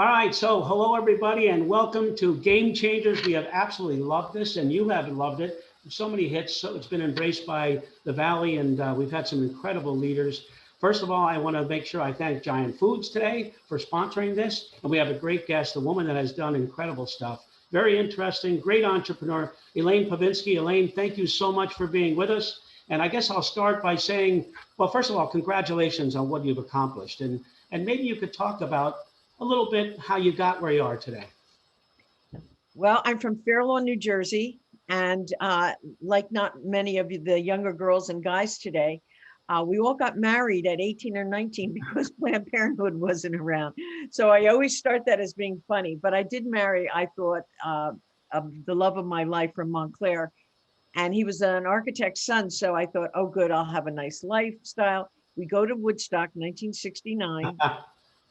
All right, so hello everybody and welcome to Game Changers. We have absolutely loved this and you have loved it. So many hits, so it's been embraced by the Valley and we've had some incredible leaders. First of all, I want to make sure I thank Giant Foods today for sponsoring this. And we have a great guest, a woman that has done incredible stuff. Very interesting, great entrepreneur, Elaine Pivinski. Elaine, thank you so much for being with us. And I guess I'll start by saying, well, first of all, congratulations on what you've accomplished. And maybe you could talk about a little bit how you got where you are today. Well, I'm from Fair Lawn, New Jersey. And like not many of the younger girls and guys today, we all got married at 18 or 19 because Planned Parenthood wasn't around. So I always start that as being funny. But I did marry, I thought, of the love of my life from Montclair. And he was an architect's son. So I thought, oh, good, I'll have a nice lifestyle. We go to Woodstock, 1969.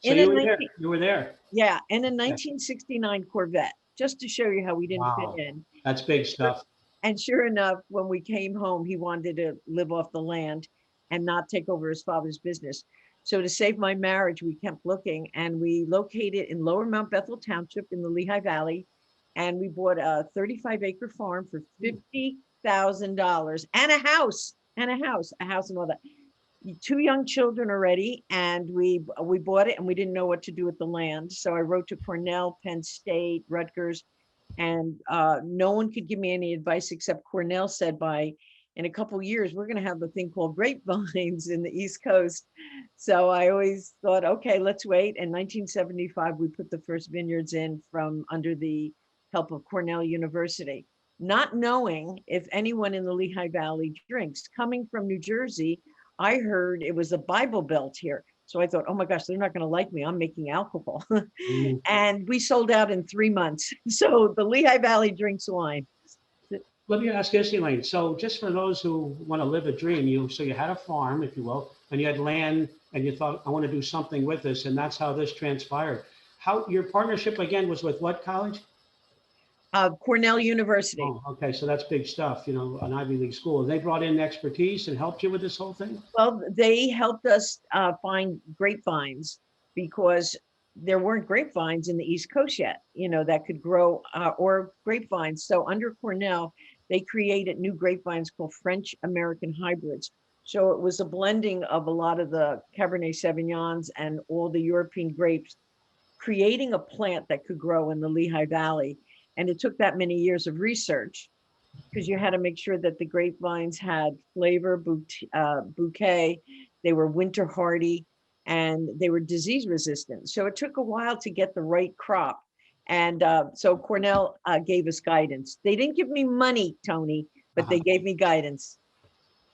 So you were there. Yeah, in a 1969 Corvette, just to show you how we didn't Wow. fit in. That's big stuff. And sure enough, when we came home, he wanted to live off the land and not take over his father's business. So to save my marriage, we kept looking and we located in Lower Mount Bethel Township in the Lehigh Valley. And we bought a 35-acre farm for $50,000 and a house and all that. 2 young children already, and we bought it and we didn't know what to do with the land. So I wrote to Cornell, Penn State, Rutgers, and no one could give me any advice except Cornell said in a couple of years, we're going to have a thing called grapevines in the East Coast. So I always thought, okay, let's wait. In 1975, we put the first vineyards in from under the help of Cornell University, not knowing if anyone in the Lehigh Valley drinks. Coming from New Jersey, I heard it was a Bible Belt here. So I thought, oh my gosh, they're not going to like me. I'm making alcohol. And we sold out in 3 months. So the Lehigh Valley drinks wine. Let me ask this, Elaine. So just for those who want to live a dream, you had a farm, if you will, and you had land and you thought, I want to do something with this. And that's how this transpired. How your partnership again was with what college? Cornell University. Oh, okay, so that's big stuff, an Ivy League school. They brought in expertise and helped you with this whole thing? Well, they helped us find grapevines because there weren't grapevines in the East Coast yet, that could grow or grapevines. So under Cornell, they created new grapevines called French American hybrids. So it was a blending of a lot of the Cabernet Sauvignons and all the European grapes, creating a plant that could grow in the Lehigh Valley. And it took that many years of research because you had to make sure that the grapevines had flavor, bouquet, they were winter hardy, and they were disease resistant. So it took a while to get the right crop. And so Cornell gave us guidance. They didn't give me money, Tony, but they gave me guidance.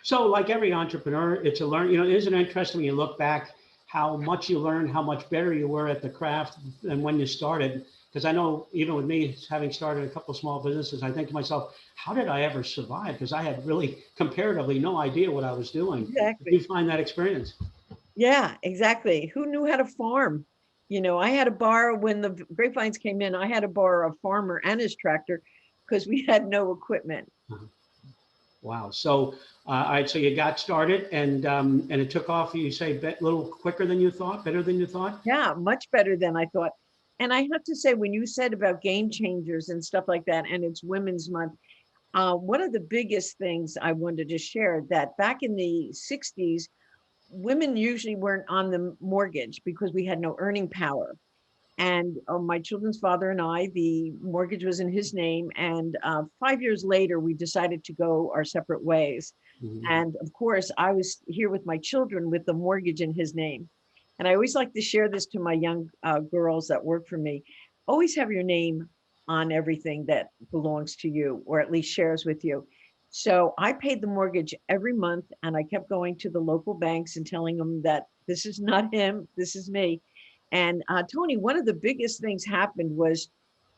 So like every entrepreneur, it's a learn, isn't it interesting when you look back how much you learned, how much better you were at the craft than when you started? Because I know even with me having started a couple of small businesses, I think to myself, how did I ever survive? Because I had really comparatively no idea what I was doing. Exactly. Did you find that experience? Yeah, exactly. Who knew how to farm? I had to borrow when the grapevines came in, I had to borrow a farmer and his tractor because we had no equipment. Wow. So, all right. So you got started and it took off, you say, a little quicker than you thought, better than you thought? Yeah, much better than I thought. And I have to say, when you said about game changers and stuff like that, and it's Women's Month, one of the biggest things I wanted to share that back in the 60s, women usually weren't on the mortgage because we had no earning power. And my children's father and I, the mortgage was in his name. And 5 years later, we decided to go our separate ways. Mm-hmm. And of course, I was here with my children with the mortgage in his name. And I always like to share this to my young girls that work for me. Always have your name on everything that belongs to you, or at least shares with you. So I paid the mortgage every month, and I kept going to the local banks and telling them that this is not him, this is me. And Tony, one of the biggest things happened was,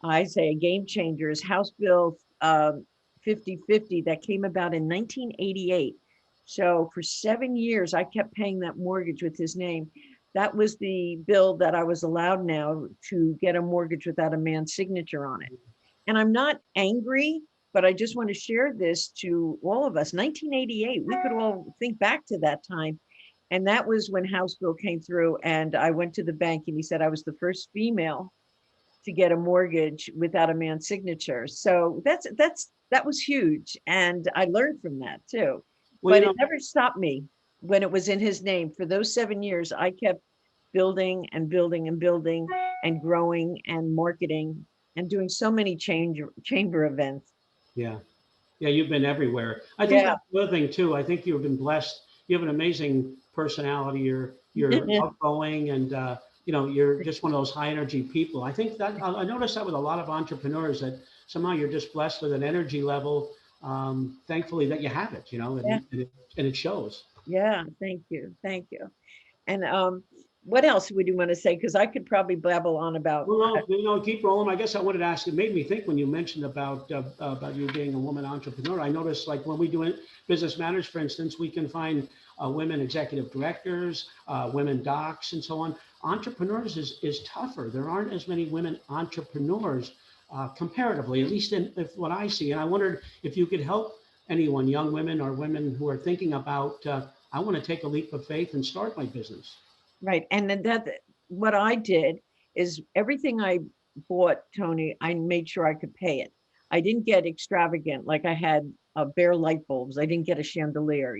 I say a game changer, is House Bill 5050 that came about in 1988. So for 7 years, I kept paying that mortgage with his name. That was the bill that I was allowed now to get a mortgage without a man's signature on it. And I'm not angry, but I just want to share this to all of us. 1988, we could all think back to that time. And that was when House Bill came through, and I went to the bank and he said I was the first female to get a mortgage without a man's signature. So that was huge. And I learned from that too. Well, But it never stopped me when it was in his name. For those 7 years, I kept building and building and building and growing and marketing and doing so many chamber events. yeah. Yeah, you've been everywhere. I think Yeah. that's the other thing too. I think you've been blessed. You have an amazing personality. You're outgoing, and you're just one of those high energy people. I think that I noticed that with a lot of entrepreneurs, that somehow you're just blessed with an energy level. Thankfully that you have it, Yeah. and it shows. Yeah. Thank you. Thank you. And what else would you want to say? Because I could probably babble on about. Well, no, keep rolling. I guess I wanted to ask. It made me think when you mentioned about you being a woman entrepreneur. I noticed, like when we do it, Business Matters, for instance, we can find women executive directors, women docs, and so on. Entrepreneurs is tougher. There aren't as many women entrepreneurs comparatively, at least in if what I see. And I wondered if you could help anyone, young women or women who are thinking about, I want to take a leap of faith and start my business. Right. And then what I did is everything I bought, Tony, I made sure I could pay it. I didn't get extravagant, like I had bare light bulbs. I didn't get a chandelier.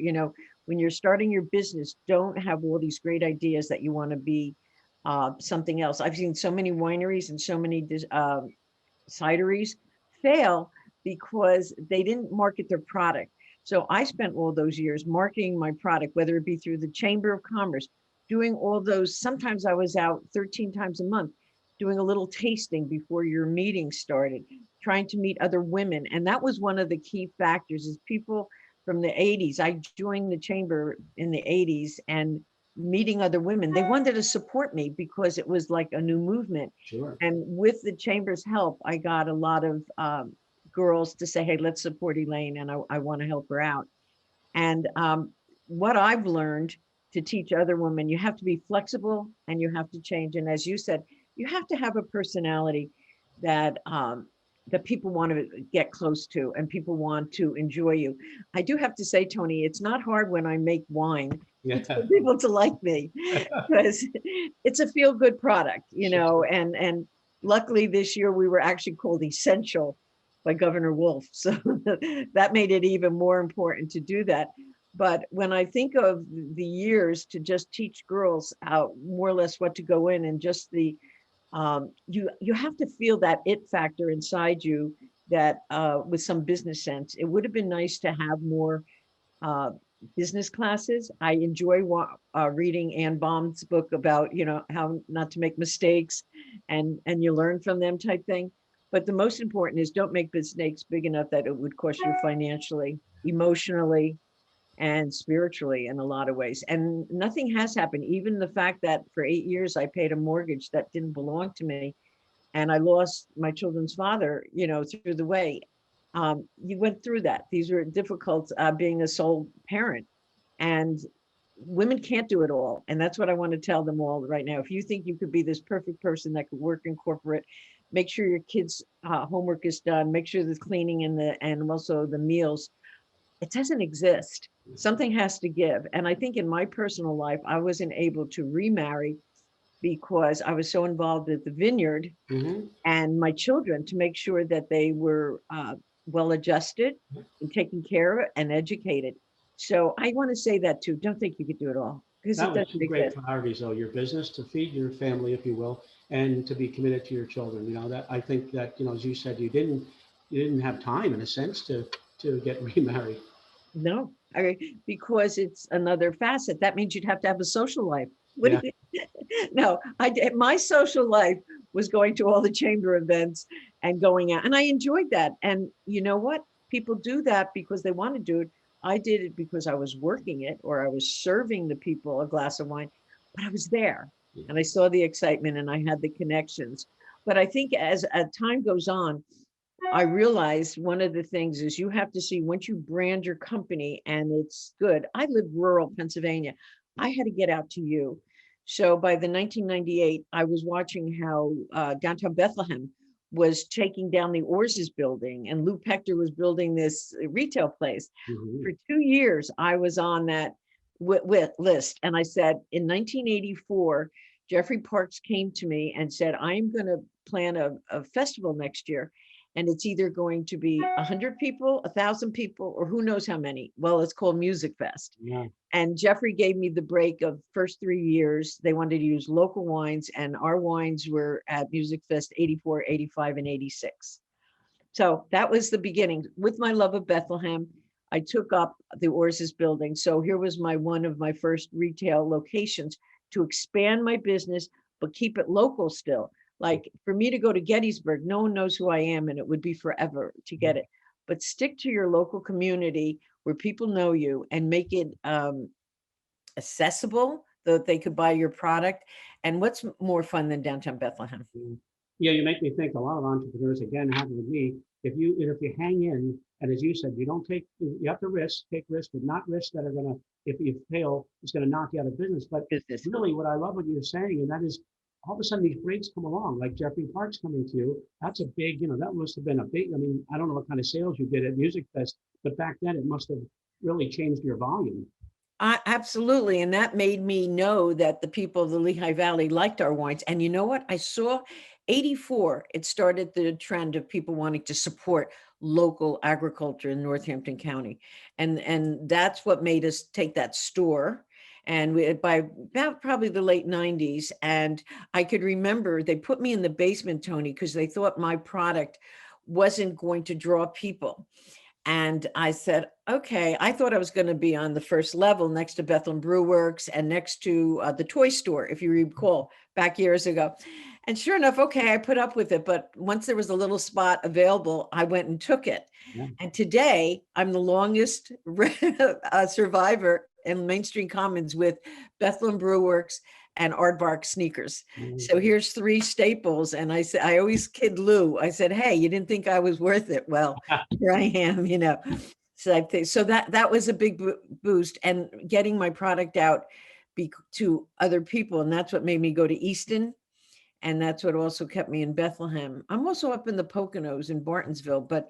When you're starting your business, don't have all these great ideas that you want to be something else. I've seen so many wineries and so many cideries fail because they didn't market their product. So I spent all those years marketing my product, whether it be through the Chamber of Commerce, doing all those. Sometimes I was out 13 times a month doing a little tasting before your meeting started, trying to meet other women. And that was one of the key factors is people from the 80s. I joined the chamber in the 80s and meeting other women. They wanted to support me because it was like a new movement. Sure. And with the chamber's help, I got a lot of girls to say, hey, let's support Elaine, and I want to help her out. And what I've learned to teach other women, you have to be flexible and you have to change. And as you said, you have to have a personality that that people want to get close to and people want to enjoy you. I do have to say, Tony, it's not hard when I make wine Yeah. for people to like me because it's a feel-good product, and luckily this year we were actually called essential by Governor Wolf. So that made it even more important to do that. But when I think of the years to just teach girls out more or less what to go in and just you have to feel that it factor inside you that with some business sense. It would have been nice to have more business classes. I enjoy reading Ann Baum's book about, how not to make mistakes and you learn from them type thing. But the most important is don't make mistakes big enough that it would cost you financially, emotionally, and spiritually in a lot of ways. And nothing has happened. Even the fact that for 8 years I paid a mortgage that didn't belong to me and I lost my children's father, through the way. You went through that. These were difficult being a sole parent. And women can't do it all. And that's what I want to tell them all right now. If you think you could be this perfect person that could work in corporate, make sure your kids' homework is done, make sure the cleaning and also the meals, it doesn't exist. Something has to give. And I think in my personal life, I wasn't able to remarry because I was so involved with the vineyard Mm-hmm. and my children to make sure that they were well adjusted and taken care of and educated. So I want to say that too. Don't think you could do it all because it That was doesn't two great exist. priorities, though, your business to feed your family, if you will, and to be committed to your children. That I think that, as you said, you didn't have time in a sense to get remarried. No, because it's another facet. That means you'd have to have a social life. What Yeah. do you, no, my social life was going to all the chamber events and going out, and I enjoyed that. And you know what? People do that because they want to do it. I did it because I was working it or I was serving the people a glass of wine, but I was there and I saw the excitement and I had the connections. But I think as time goes on, I realized one of the things is you have to see once you brand your company and it's good. I live rural Pennsylvania. I had to get out to you. So by the 1998, I was watching how downtown Bethlehem was taking down the Orz's building and Lou Pector was building this retail place. Mhm. For 2 years, I was on that list. And I said, in 1984, Jeffrey Parks came to me and said, I'm going to plan a festival next year. And it's either going to be 100 people, 1,000 people, or who knows how many. Well, it's called Music Fest. Yeah. And Jeffrey gave me the break of first 3 years. They wanted to use local wines, and our wines were at Music Fest 84, 85, and 86. So that was the beginning. With my love of Bethlehem, I took up the Orz's building. So here was one of my first retail locations to expand my business, but keep it local still. Like for me to go to Gettysburg, no one knows who I am, and it would be forever to get it. But stick to your local community where people know you and make it accessible so that they could buy your product. And what's more fun than downtown Bethlehem? Yeah, you make me think a lot of entrepreneurs, again, happen with me. If you hang in, and as you said, you have to take risks, but not risks that are gonna, if you fail, it's gonna knock you out of business. But Business. really what I love what you're saying, and that is all of a sudden these breaks come along, like Jeffrey Parks coming to you. That's a big, that must have been a big, I mean, I don't know what kind of sales you did at Music Fest, but back then it must have really changed your volume. Absolutely. And that made me know that the people of the Lehigh Valley liked our wines. And you know what? I saw 84, it started the trend of people wanting to support local agriculture in Northampton County. And that's what made us take that store. And by about probably the late 90s. And I could remember they put me in the basement, Tony, because they thought my product wasn't going to draw people. And I said, okay, I thought I was going to be on the first level next to Bethlehem Brew Works and next to the toy store, if you recall, back years ago. And sure enough, okay, I put up with it. But once there was a little spot available, I went and took it. Yeah. And today I'm the longest survivor in Main Street Commons with Bethlehem Brew Works and Aardvark sneakers. So here's 3 staples. And I said, I always kid Lou. I said, hey, you didn't think I was worth it. Well, here I am, So I think so that was a big boost, and getting my product out to other people. And that's what made me go to Easton. And that's what also kept me in Bethlehem. I'm also up in the Poconos in Bartonsville, but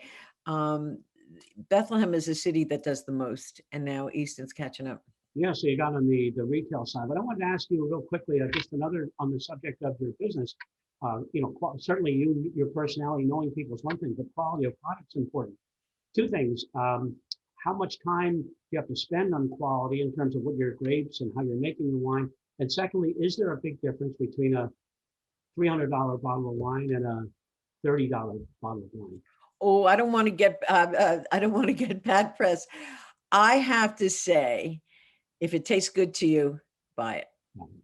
Bethlehem is a city that does the most. And now Easton's catching up. Yeah, so you got on the retail side, but I wanted to ask you real quickly, just another on the subject of your business. Certainly your personality, knowing people is one thing, but quality of product's important. 2 things. How much time you have to spend on quality in terms of what your grapes and how you're making the wine? And secondly, is there a big difference between a $300 bottle of wine and a $30 bottle of wine? Oh, I don't want to get bad press. I have to say, if it tastes good to you, buy it.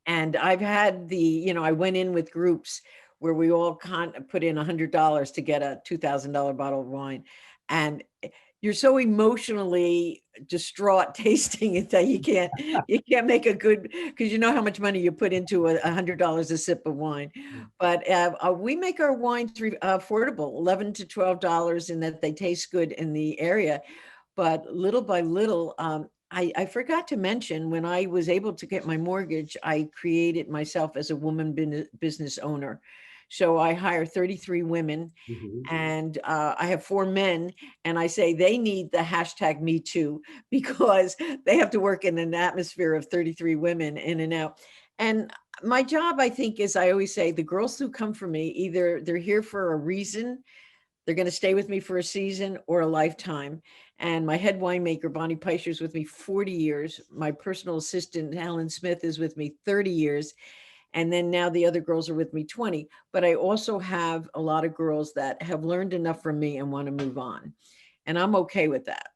And I've had I went in with groups where we all put in $100 to get a $2,000 bottle of wine. And you're so emotionally distraught tasting it that you can't make a good, because you know how much money you put into $100 a sip of wine. But we make our wines affordable, $11 to $12, in that they taste good in the area. But little by little, I forgot to mention, when I was able to get my mortgage, I created myself as a woman business owner. So I hire 33 women, and I have 4 men, and I say they need the hashtag Me Too, because they have to work in an atmosphere of 33 women in and out. And my job, I think, is, I always say, the girls who come for me, either they're here for a reason, they're going to stay with me for a season or a lifetime. And my head winemaker, Bonnie Peischer, is with me 40 years. My personal assistant, Helen Smith, is with me 30 years. And then now the other girls are with me 20. But I also have a lot of girls that have learned enough from me and want to move on. And I'm okay with that.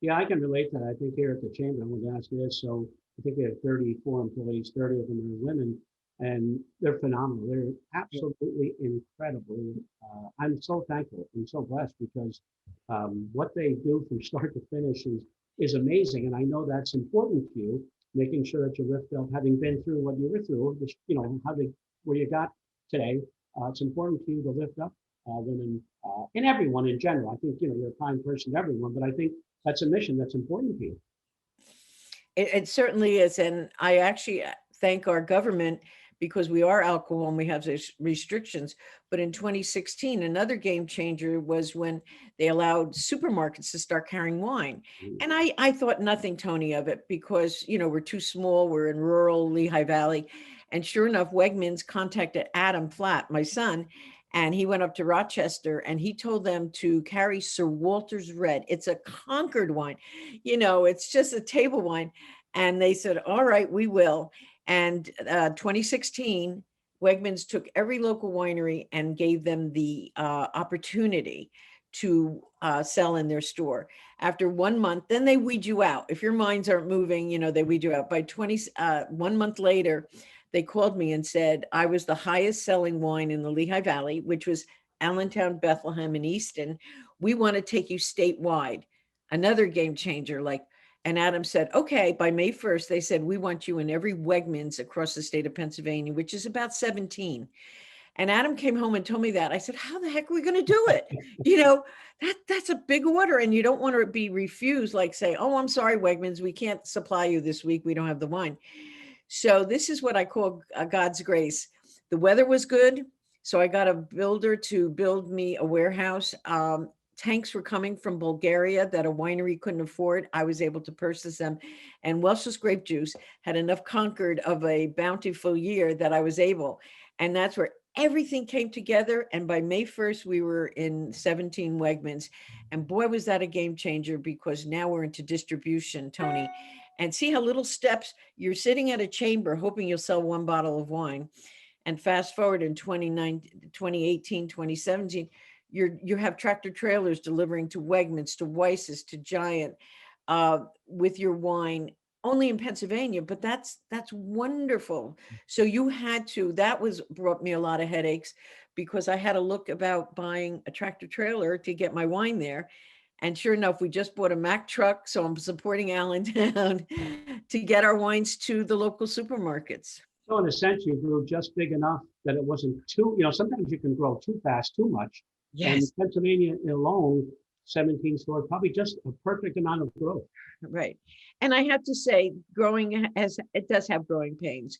Yeah, I can relate to that. I think here at the Chamber, I'm going to ask you this. So I think we have 34 employees, 30 of them are women, and they're phenomenal. They're absolutely incredible. I'm so thankful and so blessed, because what they do from start to finish is amazing. And I know that's important to you, making sure that you lift up, having been through what you were through, just, where you got today. It's important to you to lift up women and everyone in general. I think, you're a kind person to everyone, but I think that's a mission that's important to you. It certainly is. And I actually thank our government, because we are alcohol and we have these restrictions. But in 2016, another game changer was when they allowed supermarkets to start carrying wine. And I thought nothing, Tony, of it because, we're too small. We're in rural Lehigh Valley. And sure enough, Wegmans contacted Adam Flatt, my son, and he went up to Rochester and he told them to carry Sir Walter's Red. It's a Concord wine. It's just a table wine. And they said, all right, we will. And 2016, Wegmans took every local winery and gave them the opportunity to sell in their store. After 1 month, then they weed you out. If your minds aren't moving, they weed you out. By 1 month later, they called me and said, I was the highest selling wine in the Lehigh Valley, which was Allentown, Bethlehem, and Easton. We want to take you statewide. Another game changer. And Adam said, okay, by May 1st, they said, we want you in every Wegmans across the state of Pennsylvania, which is about 17. And Adam came home and told me that. I said, how the heck are we going to do it? That's a big order. And you don't want to be refused, like say, oh, I'm sorry, Wegmans, we can't supply you this week. We don't have the wine. So this is what I call God's grace. The weather was good. So I got a builder to build me a warehouse. Tanks were coming from Bulgaria that a winery couldn't afford. I was able to purchase them. And Welch's grape juice had enough Concord of a bountiful year that I was able. And that's where everything came together. And by May 1st, we were in 17 Wegmans. And boy, was that a game changer, because now we're into distribution, Tony. And see how little steps, you're sitting at a chamber hoping you'll sell one bottle of wine. And fast forward in 2018, 2017, you have tractor trailers delivering to Wegmans, to Weiss's, to Giant with your wine, only in Pennsylvania, but that's wonderful. So that brought me a lot of headaches, because I had to look about buying a tractor trailer to get my wine there. And sure enough, we just bought a Mack truck. So I'm supporting Allentown to get our wines to the local supermarkets. So in a sense, you grew just big enough that it wasn't too, sometimes you can grow too fast, too much. Yes. And Pennsylvania alone, 17 stores, probably just a perfect amount of growth. Right. And I have to say, growing it does have growing pains,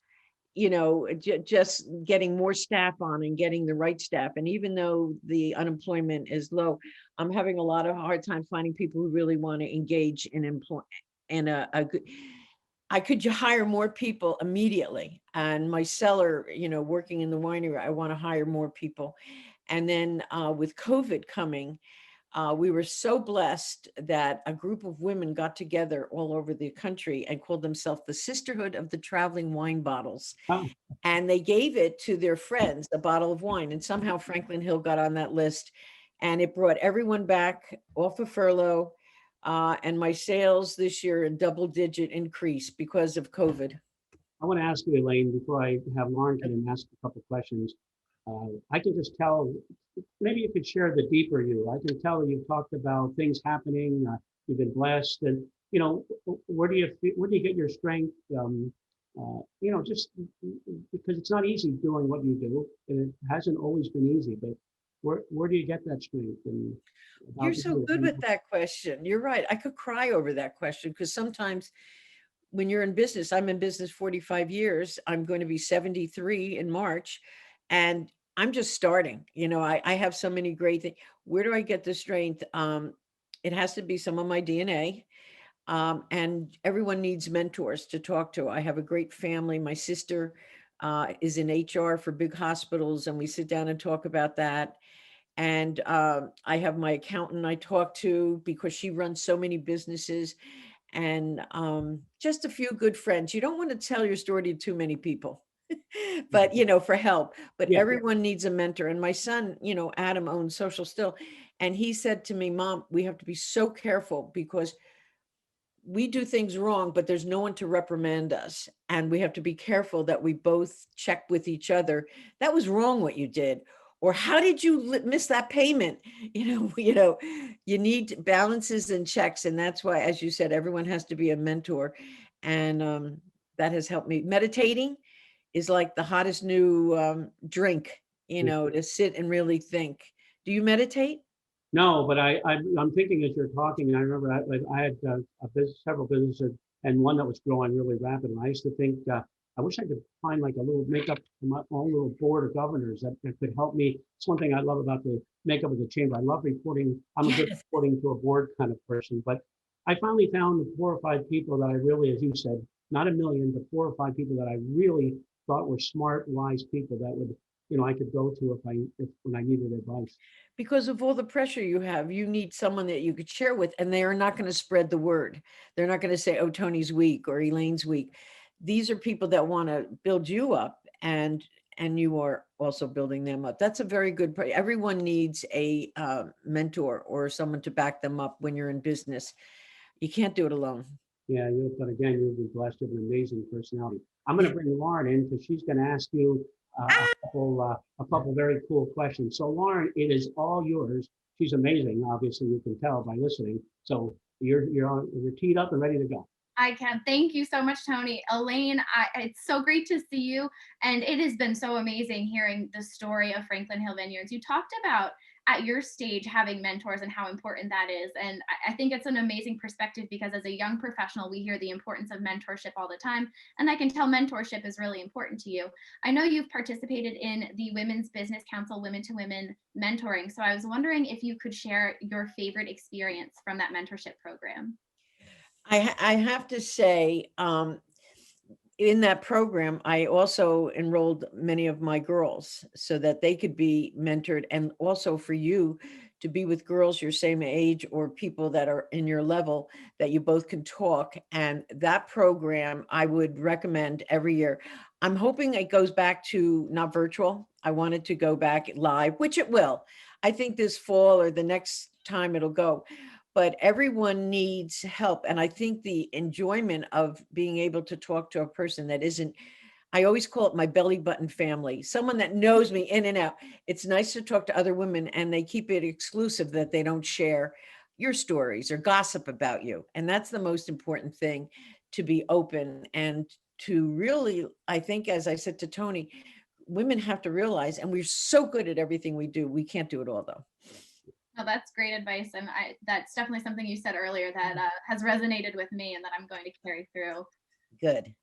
just getting more staff on and getting the right staff. And even though the unemployment is low, I'm having a lot of hard time finding people who really want to engage in a good. I could hire more people immediately. And my seller, working in the winery, I want to hire more people. And then with COVID coming, we were so blessed that a group of women got together all over the country and called themselves the Sisterhood of the Traveling Wine Bottles. Oh. And they gave it to their friends, a bottle of wine. And somehow Franklin Hill got on that list. And it brought everyone back off of furlough. And my sales this year a double-digit increase because of COVID. I want to ask you, Elaine, before I have Lauren come and ask a couple of questions. I can just tell, maybe you could share the deeper you. I can tell you've talked about things happening, you've been blessed, and where do you get your strength? Just because it's not easy doing what you do, and it hasn't always been easy. But where do you get that strength? And you're so good with that question. You're right. I could cry over that question, because sometimes when you're in business, I'm in business 45 years. I'm going to be 73 in March, and I'm just starting. I have so many great things. Where do I get the strength? It has to be some of my DNA. And everyone needs mentors to talk to. I have a great family. My sister is in HR for big hospitals, and we sit down and talk about that. And I have my accountant I talk to, because she runs so many businesses, and just a few good friends. You don't want to tell your story to too many people, but, for help. But Yeah. Everyone needs a mentor. And my son, Adam, owns Social Still. And he said to me, Mom, we have to be so careful, because we do things wrong, but there's no one to reprimand us. And we have to be careful that we both check with each other. That was wrong what you did. Or how did you miss that payment? You need balances and checks. And that's why, as you said, everyone has to be a mentor. And that has helped me. Meditating is like the hottest new drink, to sit and really think. Do you meditate? No, but I'm thinking as you're talking, and I remember I had several businesses, and one that was growing really rapid. And I used to think, I wish I could find like a little makeup, my own little board of governors that could help me. It's one thing I love about the makeup of the chamber. I love reporting. I'm a good Yes. reporting to a board kind of person, but I finally found the 4 or 5 people that I really, as you said, not a million, but 4 or 5 people that I really thought were smart, wise people that would, I could go to if when I needed advice. Because of all the pressure you have, you need someone that you could share with, and they are not going to spread the word. They're not going to say, oh, Tony's weak or Elaine's weak. These are people that want to build you up, and you are also building them up. That's a very good everyone needs a mentor or someone to back them up when you're in business. You can't do it alone. Yeah, but again, you'll be blessed with an amazing personality. I'm going to bring Lauren in because she's going to ask you a couple very cool questions. So Lauren, it is all yours. She's amazing. Obviously, you can tell by listening. So you're teed up and ready to go. I can. Thank you so much, Tony. Elaine, it's so great to see you. And it has been so amazing hearing the story of Franklin Hill Vineyards. You talked about at your stage having mentors and how important that is. And I think it's an amazing perspective because as a young professional, we hear the importance of mentorship all the time. And I can tell mentorship is really important to you. I know you've participated in the Women's Business Council Women to Women mentoring. So I was wondering if you could share your favorite experience from that mentorship program. I have to say, in that program, I also enrolled many of my girls so that they could be mentored, and also for you to be with girls your same age or people that are in your level that you both can talk. And that program I would recommend every year. I'm hoping it goes back to not virtual. I want it to go back live, which it will. I think this fall or the next time it'll go. But everyone needs help. And I think the enjoyment of being able to talk to a person that isn't, I always call it my belly button family, someone that knows me in and out. It's nice to talk to other women, and they keep it exclusive, that they don't share your stories or gossip about you. And that's the most important thing, to be open and to really, I think, as I said to Tony, women have to realize, and we're so good at everything we do, we can't do it all though. No, that's great advice. And that's definitely something you said earlier that has resonated with me and that I'm going to carry through. Good.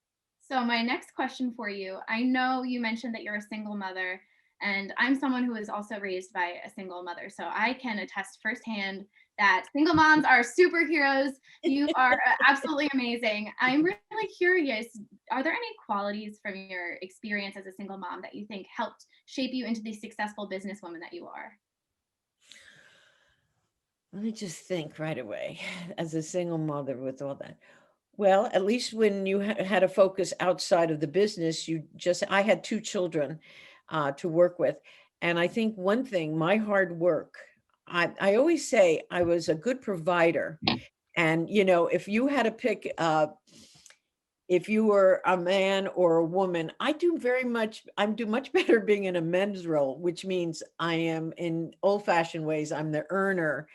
So my next question for you, I know you mentioned that you're a single mother, and I'm someone who is also raised by a single mother. So I can attest firsthand that single moms are superheroes. You are absolutely amazing. I'm really curious, are there any qualities from your experience as a single mom that you think helped shape you into the successful businesswoman that you are? Let me just think right away. As a single mother with all that. Well, at least when you had a focus outside of the business, I had 2 children to work with. And I think one thing, my hard work, I always say I was a good provider. And, if you had to pick, if you were a man or a woman, I do much better being in a men's role, which means I am, in old fashioned ways, I'm the earner.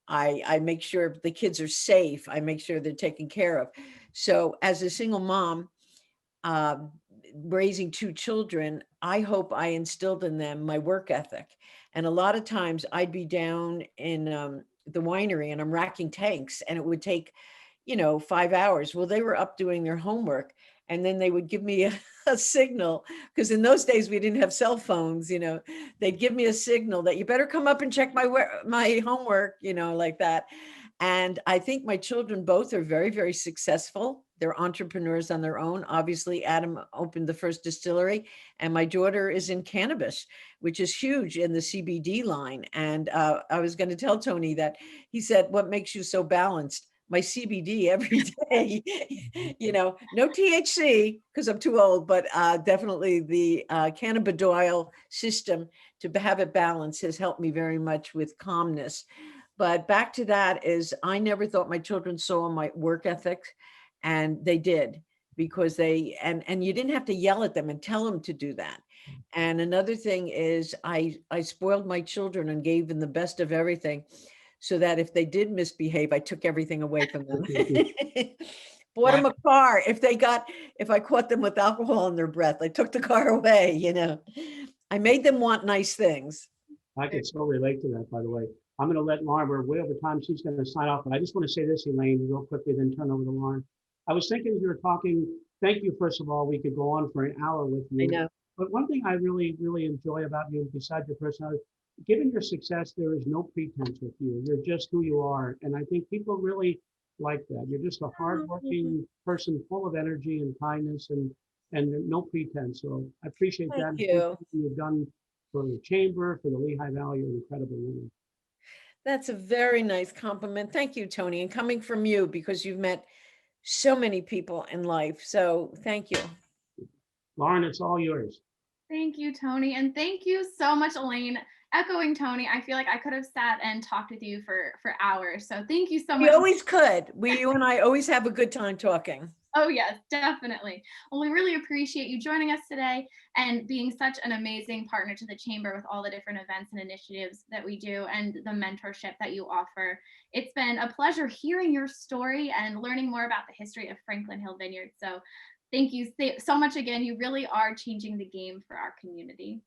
I make sure the kids are safe. I make sure they're taken care of. So as a single mom, uh, raising 2 children, I hope I instilled in them my work ethic. And a lot of times I'd be down in the winery and I'm racking tanks, and it would take 5 hours. Well, they were up doing their homework, and then they would give me a signal, because in those days we didn't have cell phones. They'd give me a signal that you better come up and check my homework, like that. And I think my children both are very, very successful. They're entrepreneurs on their own. Obviously, Adam opened the first distillery, and my daughter is in cannabis, which is huge in the CBD line. And I was going to tell Tony that. He said, "What makes you so balanced?" My CBD every day, no THC because I'm too old, but definitely the cannabidiol system to have it balanced has helped me very much with calmness. But back to that is, I never thought my children saw my work ethic, and they did, because and you didn't have to yell at them and tell them to do that. And another thing is, I spoiled my children and gave them the best of everything, so that if they did misbehave, I took everything away from them. Bought them a car. If I caught them with alcohol in their breath, I took the car away. I made them want nice things. I can so relate to that, by the way. I'm going to let Lauren, we're way over time. She's going to sign off, but I just want to say this, Elaine, real quickly, then turn over to Lauren. I was thinking as you were talking thank you, first of all. We could go on for an hour with I you. know. But one thing I really, really enjoy about you, besides your personality, given your success, there is no pretense with you. You're just who you are. And I think people really like that. You're just a hardworking person full of energy and kindness and no pretense. So I appreciate that. Thank And you. everything you've done for the chamber, for the Lehigh Valley. You're an incredible woman. That's a very nice compliment. Thank you, Tony. And coming from you, because you've met so many people in life. So thank you. Lauren, it's all yours. Thank you, Tony. And thank you so much, Elaine. Echoing Tony, I feel like I could have sat and talked with you for hours. So thank you so We much. always could. You and I always have a good time talking. Oh, yes, definitely. Well, we really appreciate you joining us today and being such an amazing partner to the Chamber with all the different events and initiatives that we do and the mentorship that you offer. It's been a pleasure hearing your story and learning more about the history of Franklin Hill Vineyard. So thank you so much again. You really are changing the game for our community.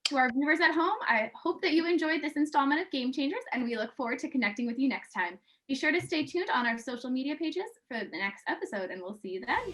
To our viewers at home, I hope that you enjoyed this installment of Game Changers, and we look forward to connecting with you next time. Be sure to stay tuned on our social media pages for the next episode, and we'll see you then.